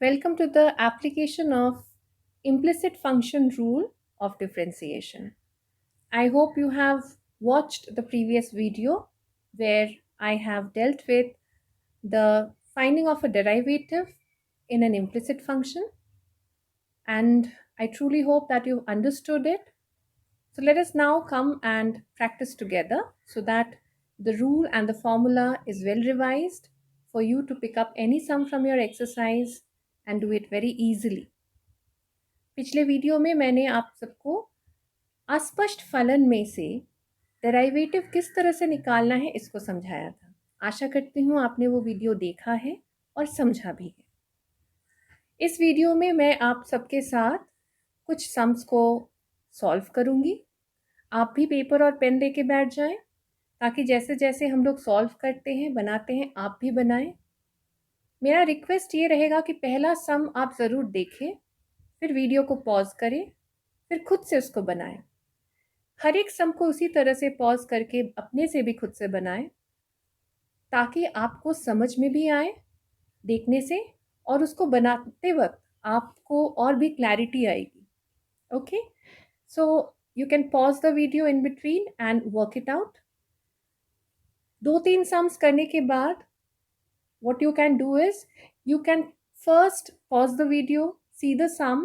Welcome to the application of implicit function rule of differentiation. I hope you have watched the previous video where I have dealt with the finding of a derivative in an implicit function, and I truly hope that you've understood it. So let us now come and practice together so that the rule and the formula is well revised for you to pick up any sum from your exercise and do it very easily. पिछले video में मैंने आप सबको अस्पष्ट फलन में से derivative किस तरह से निकालना है इसको समझाया था। आशा करती हूँ आपने वो वीडियो देखा है और समझा भी है। इस वीडियो में मैं आप सबके साथ कुछ सम्स को सॉल्व करूँगी। आप भी पेपर और पेन लेके बैठ जाएं ताकि जैसे जैसे हम लोग सॉल्व करते हैं बनाते हैं आप भी बनाएं। मेरा रिक्वेस्ट ये रहेगा कि पहला सम आप ज़रूर देखें, फिर वीडियो को पॉज करें, फिर खुद से उसको बनाएं। हर एक सम को उसी तरह से पॉज करके अपने से भी खुद से बनाएं ताकि आपको समझ में भी आए देखने से और उसको बनाते वक्त आपको और भी क्लैरिटी आएगी। Okay, so you can pause the video in between and work it out. 2-3 sums करने के बाद what you can do is you can first pause the video, see the sum,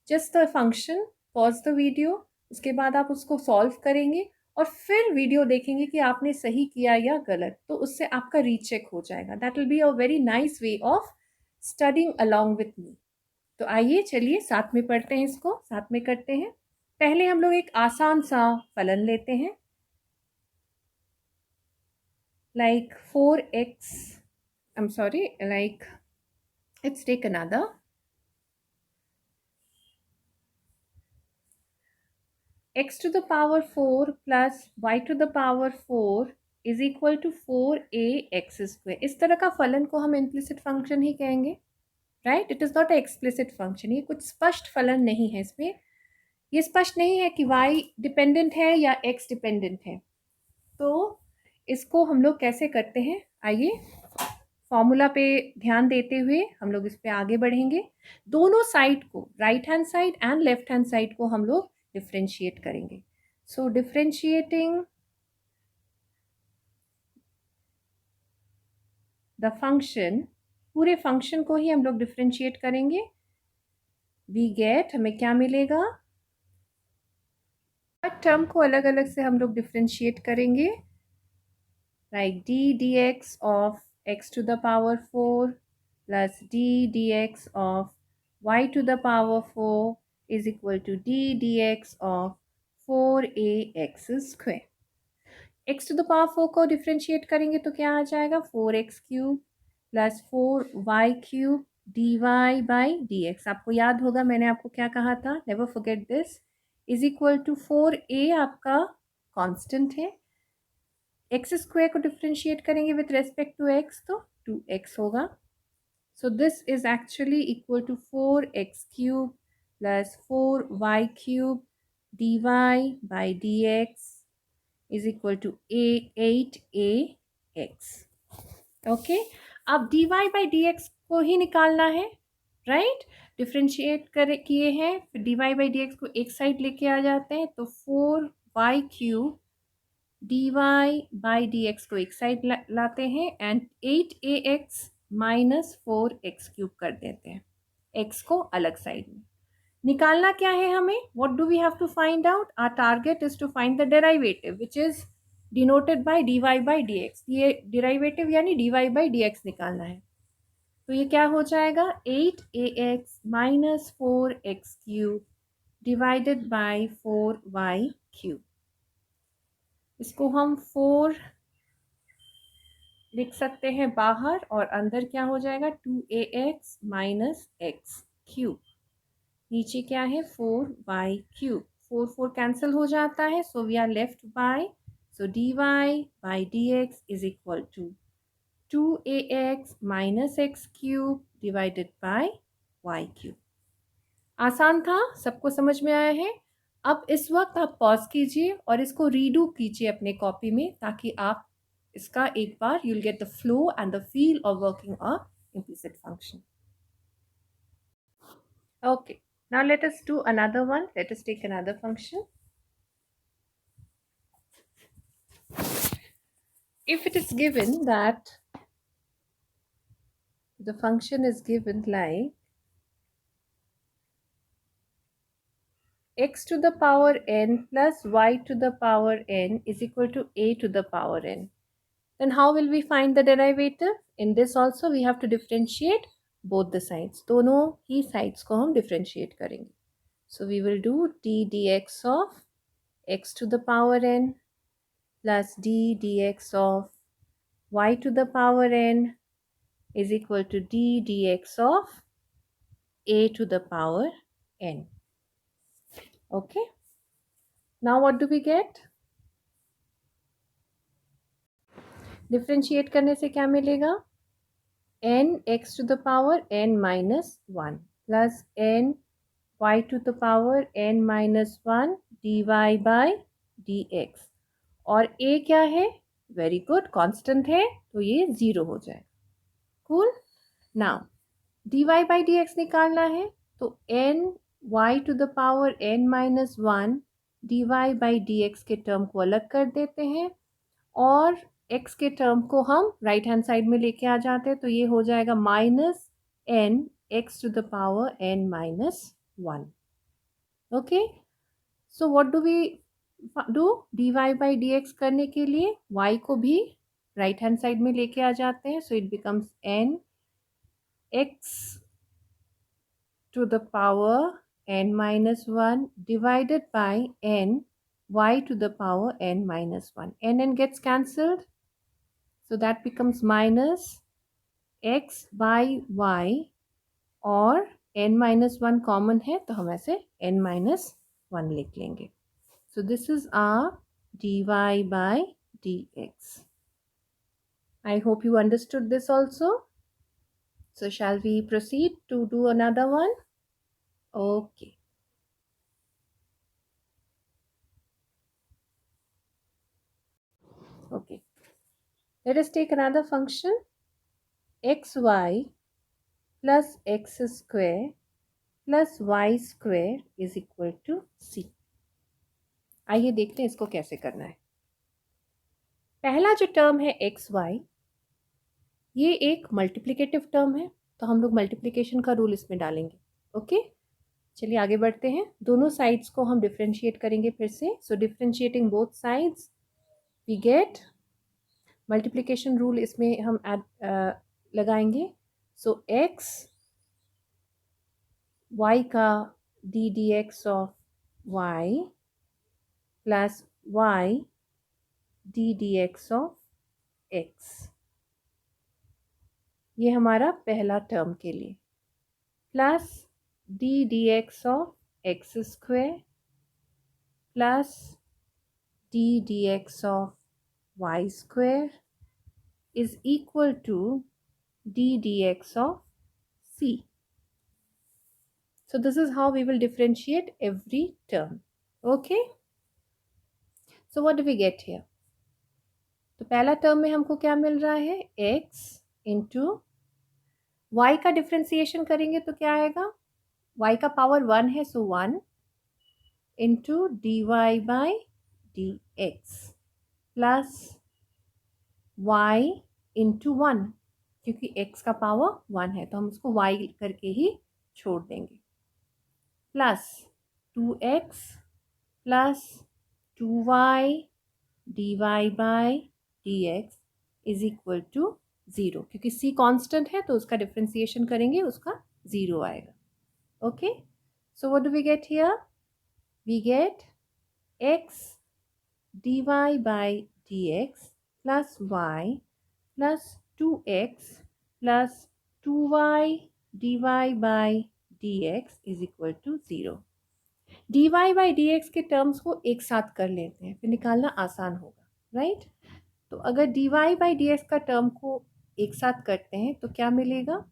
just the function, pause the video, उसके बाद आप उसको solve करेंगे और फिर वीडियो देखेंगे कि आपने सही किया या गलत, तो उससे आपका रीचेक हो जाएगा। That will be a very nice way of studying along with me. तो आइए चलिए साथ में पढ़ते हैं, इसको साथ में करते हैं। पहले हम लोग एक आसान सा फलन लेते हैं, like 4x, I'm sorry, like let's take another. X to the power 4 plus y to the power 4 is equal to 4ax square. इस तरह का फलन को हम implicit function ही कहेंगे, right? It is not a explicit function. ये कुछ स्पष्ट फलन नहीं है। इसमें ये स्पष्ट नहीं है कि y डिपेंडेंट है या x डिपेंडेंट है। तो इसको हम लोग कैसे करते हैं, आइए फॉर्मूला पे ध्यान देते हुए हम लोग इस पे आगे बढ़ेंगे। दोनों साइड को, right hand side and left hand side को हम लोग डिफ्रेंशिएट करेंगे। सो डिफ्रेंशिएटिंग द फंक्शन, पूरे फंक्शन को ही हम लोग डिफ्रेंशिएट करेंगे। वी गेट, हमें क्या मिलेगा, हर टर्म को अलग अलग से हम लोग डिफ्रेंशिएट करेंगे, like D d x of x to the power 4 plus d dx of y to the power 4 is equal to d dx of 4ax square. x to the power 4 को differentiate करेंगे तो क्या आ जाएगा, 4x cube plus 4y cube dy by dx। आपको याद होगा मैंने आपको क्या कहा था, never forget this, is equal to 4a आपका कांस्टेंट है। एक्स स्क्वायर को डिफ्रेंशिएट करेंगे विथ रेस्पेक्ट टू एक्स तो 2x होगा। So this is actually equal to 4x cube plus 4y cube dy by dx is equal to 8ax। Okay, अब dy by dx को ही निकालना है, right? Differentiate कर किए हैं, फिर dy बाई dx को एक साइड लेके आ जाते हैं तो 4y cube dy by dx को एक साइड लाते हैं and 8ax minus 4x cube कर देते हैं, x को अलग साइड में। निकालना क्या है हमें, what do we have to find out, our target is to find the derivative which is denoted by dy by dx। ये डेरिवेटिव यानी dy बाई dx निकालना है। तो ये क्या हो जाएगा, 8ax minus 4x cube divided by 4y cube. इसको हम 4 लिख सकते हैं बाहर और अंदर क्या हो जाएगा, 2ax माइनस एक्स क्यूब। नीचे क्या है, 4y क्यूब। 4 कैंसिल हो जाता है, so we are left by, so dy by dx is equal to 2ax minus x cube divided by y cube. आसान था, सबको समझ में आया है। अब इस वक्त आप पॉज कीजिए और इसको रीडू कीजिए अपने कॉपी में ताकि आप इसका एक बार you'll get the flow and the feel of working a implicit function. Okay, now let us do another one. Let us take another function. If it is given that the function is given like x to the power n plus y to the power n is equal to a to the power n, then how will we find the derivative? In this also we have to differentiate both the sides. दोनों ही sides को हम differentiate करेंगे. So we will do d dx of x to the power n plus d dx of y to the power n is equal to d dx of a to the power n. Okay. Now what do we get? Differentiate करने से क्या मिलेगा? n x to the power n minus 1 plus n y to the power n minus 1 dy by dx. और a क्या है? Very good, constant है, तो ये 0 हो जाए. Cool. Now dy by dx निकालना है, तो n y to the power n minus 1 dy by dx के टर्म को अलग कर देते हैं और x के टर्म को हम राइट हैंड साइड में लेके आ जाते हैं, तो ये हो जाएगा minus n x to the power n minus 1. Okay, so what do we do? dy by dx करने के लिए y को भी राइट हैंड साइड में लेके आ जाते हैं, so it becomes n x to the power n minus 1 divided by n y to the power n minus 1. N gets cancelled, so that becomes minus x by y, और n minus 1 common है तो हम ऐसे n minus 1 लिख लेंगे. So this is our dy by dx. I hope you understood this also. So shall we proceed to do another one? Okay. Okay. Let us take another function. xy plus x square plus y square is equal to c. आइए देखते हैं इसको कैसे करना है. पहला जो term है एक्स वाई, ये एक मल्टीप्लिकेटिव टर्म है, तो हम लोग मल्टीप्लिकेशन का रूल इसमें डालेंगे. ओके, चलिए आगे बढ़ते हैं. दोनों साइड्स को हम डिफ्रेंशिएट करेंगे फिर से. So differentiating both sides we get multiplication rule इसमें हम लगाएंगे. सो एक्स वाई का d d x of y plus y d d x of x, ये हमारा पहला टर्म के लिए, plus d d x of x square plus d d x of y square is equal to d dx of c. So this is how we will differentiate every term. Okay. So what do we get here? तो पहला term में हमको क्या मिल रहा है? x into y का differentiation करेंगे तो क्या आएगा? y का पावर 1 है, so 1 into D Y by D X plus y into 1, क्योंकि x का पावर 1 है तो हम उसको y करके ही छोड़ देंगे, plus 2x plus 2y dy by dx is equal to 0, क्योंकि c कांस्टेंट है तो उसका डिफ्रेंसिएशन करेंगे, उसका 0 आएगा. Okay, so what do we get here? We get x dy by dx plus y plus 2x plus 2y dy by dx is equal to 0. dy by dx के terms को एक साथ कर लेते हैं, फिर निकालना आसान होगा, राइट? तो अगर dy by dx का टर्म को एक साथ करते हैं तो क्या मिलेगा?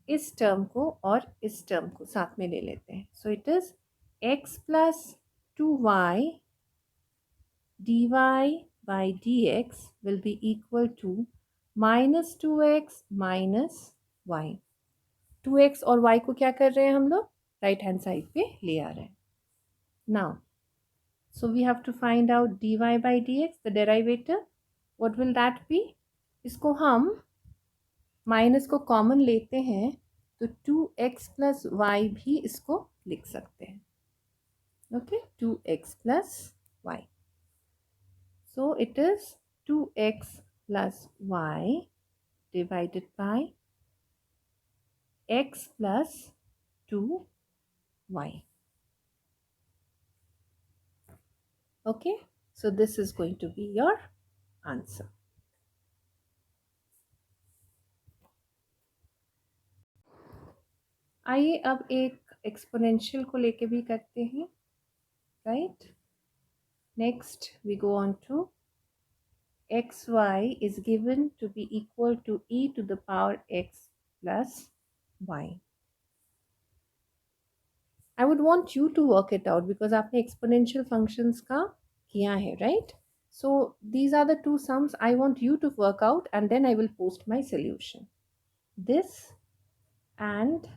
इस टर्म को और इस टर्म को साथ में ले लेते हैं. सो it is x plus 2y dy by dx will be equal to minus 2x minus y. 2x और y को क्या कर रहे हैं हम लोग, राइट हैंड साइड पे ले आ रहे हैं. Now so we have to find out dy by dx, the derivative. What will that be? इसको हम माइनस को कॉमन लेते हैं तो 2x प्लस वाई भी इसको लिख सकते हैं. Okay, 2x plus y. So it is 2x plus y divided by x plus 2y. Okay, so this is going to be your answer. आइए अब एक एक्सपोनेंशियल को लेके भी करते हैं. Right, next we go on to xy is given to be equal to e to the power x plus y. I would want you to work it out because आपने exponential functions का किया है, right? So these are the two sums I want you to work out and then I will post my solution. This and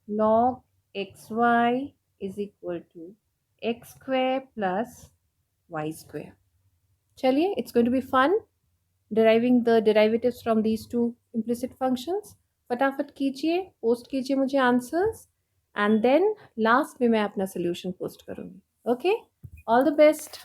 log xy is equal to x square plus y square. चलिए, it's going to be fun deriving the derivatives from these two implicit functions. फटाफट कीजिए, post कीजिए मुझे answers and then last में मैं अपना solution post करूँगी. Okay, all the best.